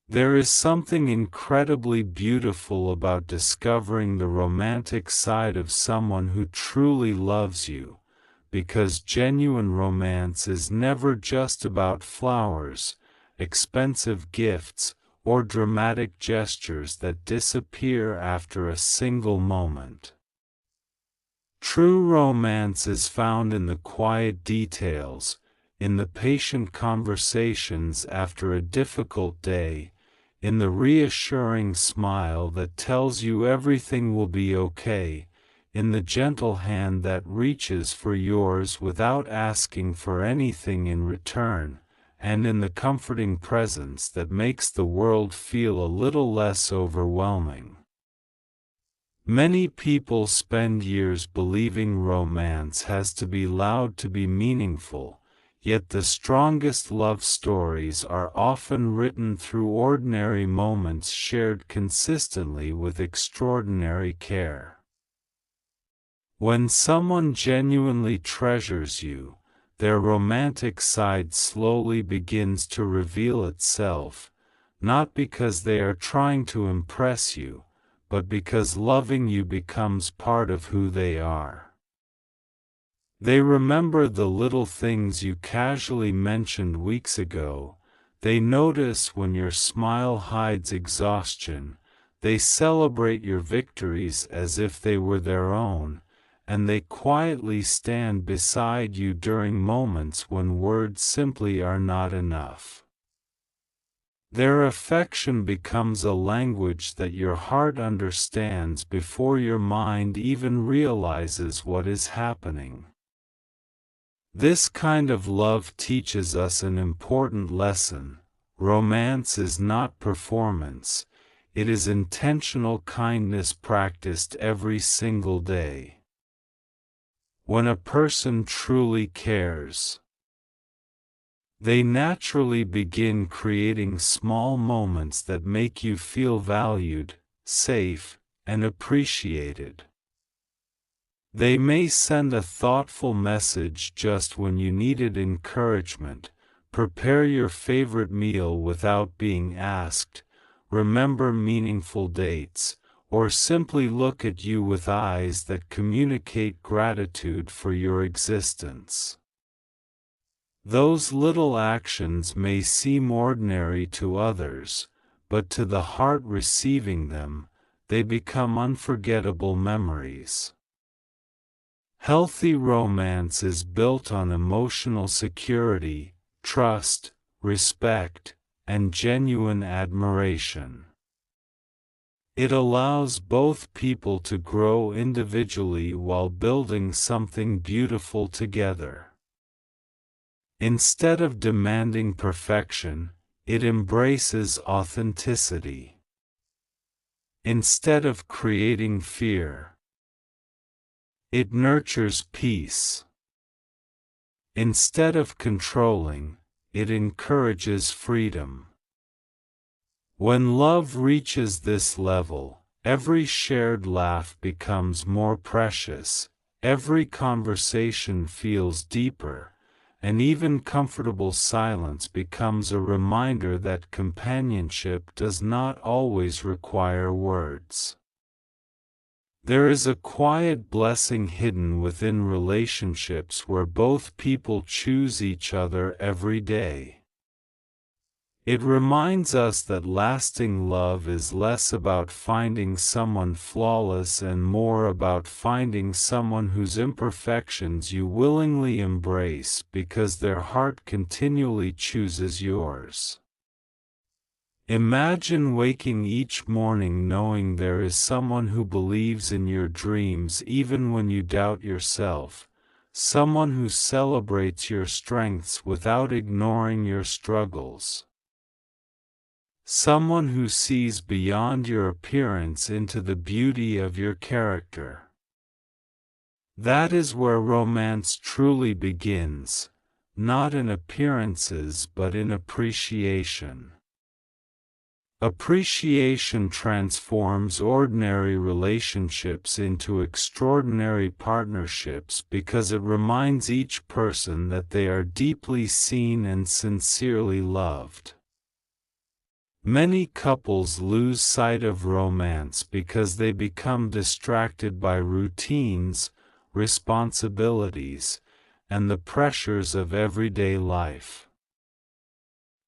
There is something incredibly beautiful about discovering the romantic side of someone who truly loves you, because genuine romance is never just about flowers, expensive gifts, or dramatic gestures that disappear after a single moment. True romance is found in the quiet details, in the patient conversations after a difficult day, in the reassuring smile that tells you everything will be okay, in the gentle hand that reaches for yours without asking for anything in return, and in the comforting presence that makes the world feel a little less overwhelming. Many people spend years believing romance has to be loud to be meaningful, yet the strongest love stories are often written through ordinary moments shared consistently with extraordinary care. When someone genuinely treasures you, their romantic side slowly begins to reveal itself, not because they are trying to impress you, but because loving you becomes part of who they are. They remember the little things you casually mentioned weeks ago, they notice when your smile hides exhaustion, they celebrate your victories as if they were their own, and they quietly stand beside you during moments when words simply are not enough. Their affection becomes a language that your heart understands before your mind even realizes what is happening. This kind of love teaches us an important lesson. Romance is not performance, it is intentional kindness practiced every single day. When a person truly cares, they naturally begin creating small moments that make you feel valued, safe, and appreciated. They may send a thoughtful message just when you needed encouragement, prepare your favorite meal without being asked, remember meaningful dates, or simply look at you with eyes that communicate gratitude for your existence. Those little actions may seem ordinary to others, but to the heart receiving them, they become unforgettable memories. Healthy romance is built on emotional security, trust, respect, and genuine admiration. It allows both people to grow individually while building something beautiful together. Instead of demanding perfection, it embraces authenticity. Instead of creating fear, it nurtures peace. Instead of controlling, it encourages freedom. When love reaches this level, every shared laugh becomes more precious, every conversation feels deeper, and even comfortable silence becomes a reminder that companionship does not always require words. There is a quiet blessing hidden within relationships where both people choose each other every day. It reminds us that lasting love is less about finding someone flawless and more about finding someone whose imperfections you willingly embrace because their heart continually chooses yours. Imagine waking each morning knowing there is someone who believes in your dreams even when you doubt yourself, someone who celebrates your strengths without ignoring your struggles. Someone who sees beyond your appearance into the beauty of your character. That is where romance truly begins, not in appearances but in appreciation. Appreciation transforms ordinary relationships into extraordinary partnerships because it reminds each person that they are deeply seen and sincerely loved. Many couples lose sight of romance because they become distracted by routines, responsibilities, and the pressures of everyday life.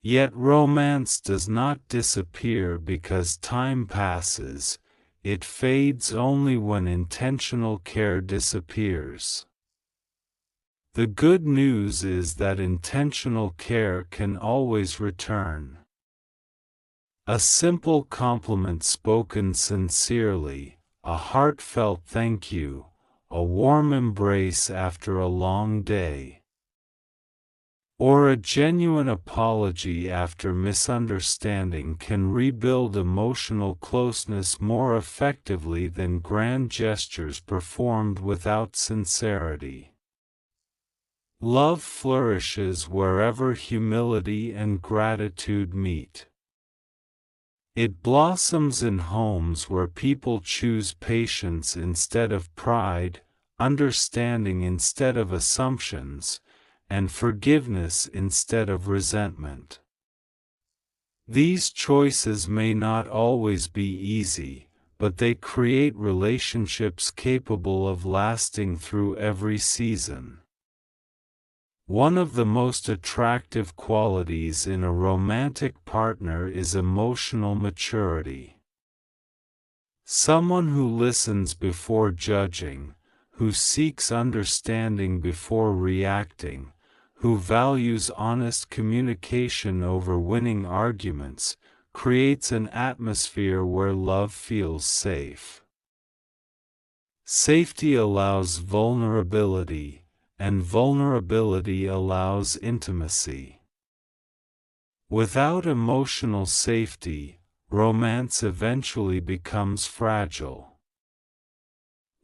Yet romance does not disappear because time passes, it fades only when intentional care disappears. The good news is that intentional care can always return. A simple compliment spoken sincerely, a heartfelt thank you, a warm embrace after a long day, or a genuine apology after misunderstanding can rebuild emotional closeness more effectively than grand gestures performed without sincerity. Love flourishes wherever humility and gratitude meet. It blossoms in homes where people choose patience instead of pride, understanding instead of assumptions, and forgiveness instead of resentment. These choices may not always be easy, but they create relationships capable of lasting through every season. One of the most attractive qualities in a romantic partner is emotional maturity. Someone who listens before judging, who seeks understanding before reacting, who values honest communication over winning arguments, creates an atmosphere where love feels safe. Safety allows vulnerability, and vulnerability allows intimacy. Without emotional safety, romance eventually becomes fragile.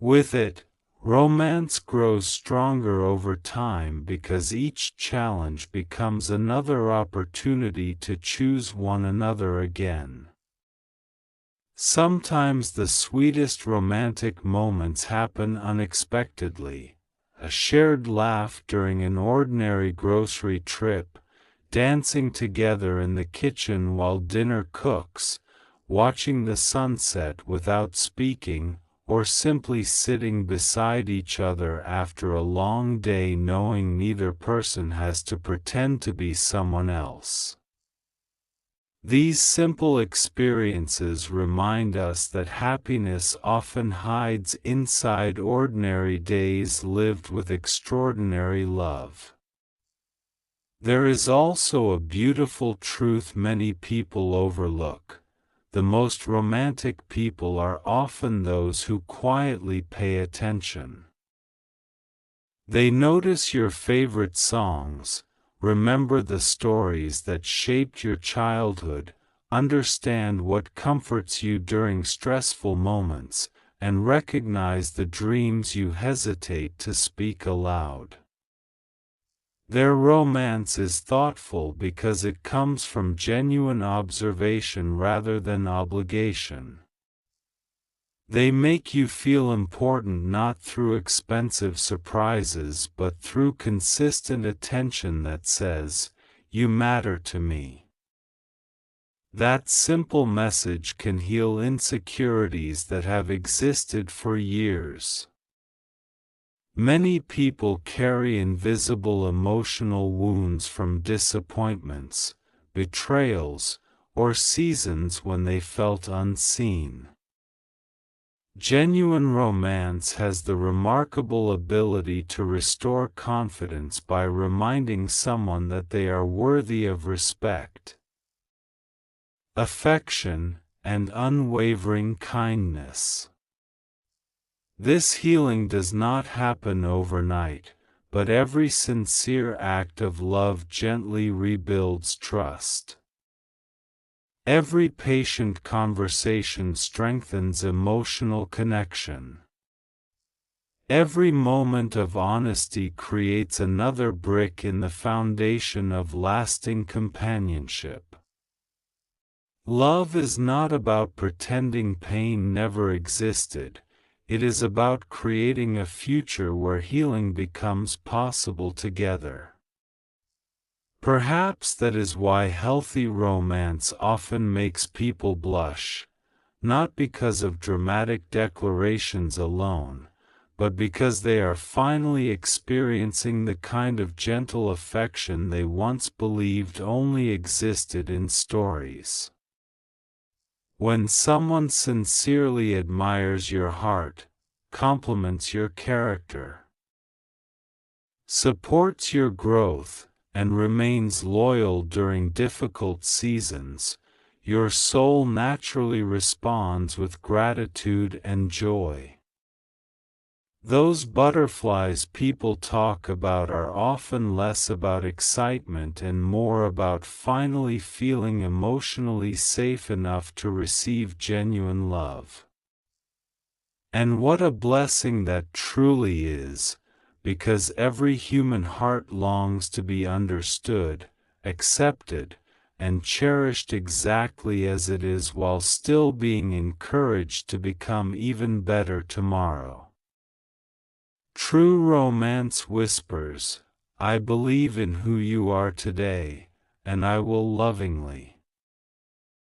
With it, romance grows stronger over time because each challenge becomes another opportunity to choose one another again. Sometimes the sweetest romantic moments happen unexpectedly. A shared laugh during an ordinary grocery trip, dancing together in the kitchen while dinner cooks, watching the sunset without speaking, or simply sitting beside each other after a long day knowing neither person has to pretend to be someone else. These simple experiences remind us that happiness often hides inside ordinary days lived with extraordinary love. There is also a beautiful truth many people overlook. The most romantic people are often those who quietly pay attention. They notice your favorite songs, remember the stories that shaped your childhood, understand what comforts you during stressful moments, and recognize the dreams you hesitate to speak aloud. Their romance is thoughtful because it comes from genuine observation rather than obligation. They make you feel important not through expensive surprises but through consistent attention that says, "You matter to me." That simple message can heal insecurities that have existed for years. Many people carry invisible emotional wounds from disappointments, betrayals, or seasons when they felt unseen. Genuine romance has the remarkable ability to restore confidence by reminding someone that they are worthy of respect, affection, and unwavering kindness. This healing does not happen overnight, but every sincere act of love gently rebuilds trust. Every patient conversation strengthens emotional connection. Every moment of honesty creates another brick in the foundation of lasting companionship. Love is not about pretending pain never existed, it is about creating a future where healing becomes possible together. Perhaps that is why healthy romance often makes people blush, not because of dramatic declarations alone, but because they are finally experiencing the kind of gentle affection they once believed only existed in stories. When someone sincerely admires your heart, compliments your character, supports your growth, and remains loyal during difficult seasons, your soul naturally responds with gratitude and joy. Those butterflies people talk about are often less about excitement and more about finally feeling emotionally safe enough to receive genuine love. And what a blessing that truly is, because every human heart longs to be understood, accepted, and cherished exactly as it is while still being encouraged to become even better tomorrow. True romance whispers, "I believe in who you are today, and I will lovingly